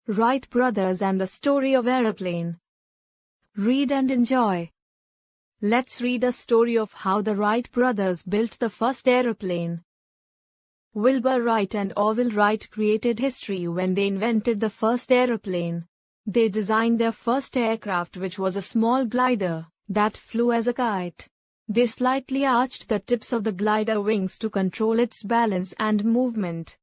Wright brothers and the story of Aeroplane. Read and enjoy. Let's read a story of how the Wright brothers built the first aeroplane. Wilbur Wright and Orville Wright created history when they invented the first aeroplane. They designed their first aircraft, which was a small glider that flew as a kite. They slightly arched the tips of the glider wings to control its balance and movement.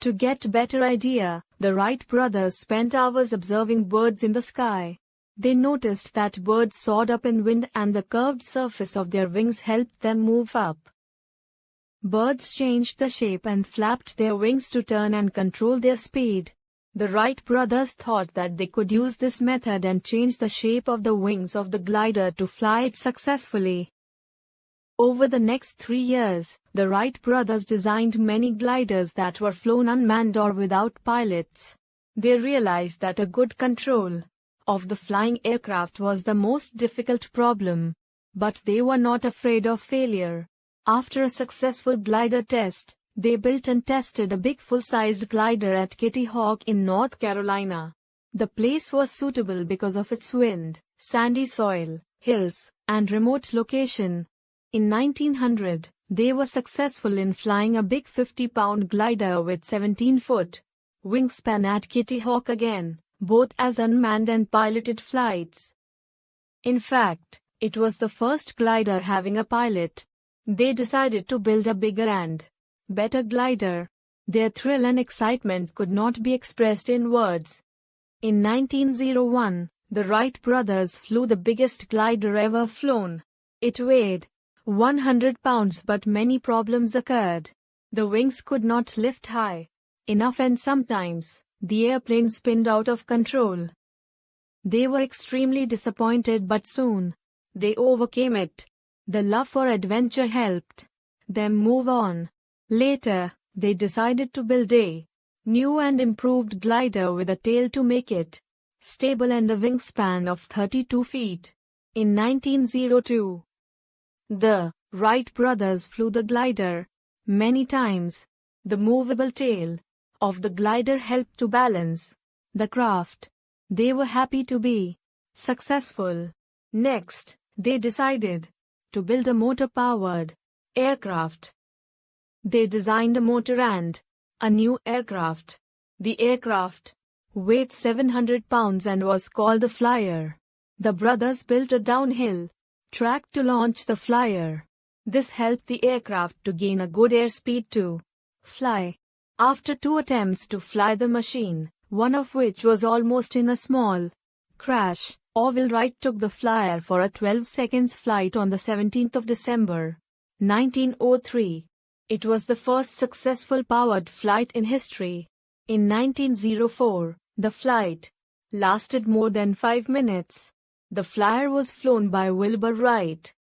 To get a better idea, the Wright brothers spent hours observing birds in the sky. They noticed that birds soared up in wind and the curved surface of their wings helped them move up. Birds changed the shape and flapped their wings to turn and control their speed. The Wright brothers thought that they could use this method and change the shape of the wings of the glider to fly it successfully. Over the next 3 years, the Wright brothers designed many gliders that were flown unmanned or without pilots. They realized that a good control of the flying aircraft was the most difficult problem, but they were not afraid of failure. After a successful glider test, they built and tested a big full-sized glider at Kitty Hawk in North Carolina. The place was suitable because of its wind, sandy soil, hills, and remote location. In 1900, they were successful in flying a big 50-pound glider with 17-foot wingspan at Kitty Hawk again, both as unmanned and piloted flights. In fact, it was the first glider having a pilot. They decided to build a bigger and better glider. Their thrill and excitement could not be expressed in words. In 1901, the Wright brothers flew the biggest glider ever flown. It weighed 100 pounds, but many problems occurred. The wings could not lift high enough and sometimes the airplane spun out of control. They were extremely disappointed, but soon they overcame it. The love for adventure helped them move on. Later, they decided to build a new and improved glider with a tail to make it stable and a wingspan of 32 feet. In 1902, the Wright brothers flew the glider many times. The movable tail of the glider helped to balance the craft. They were happy to be successful. Next, they decided to build a motor-powered aircraft. They designed a motor and a new aircraft. The aircraft weighed 700 pounds and was called the Flyer. The brothers built a downhill track to launch the Flyer. This helped the aircraft to gain a good airspeed to fly. After 2 attempts to fly the machine, one of which was almost in a small crash, Orville Wright took the Flyer for a 12-second flight on the 17th of December, 1903. It was the first successful powered flight in history. In 1904, the flight lasted more than 5 minutes. The Flyer was flown by Wilbur Wright.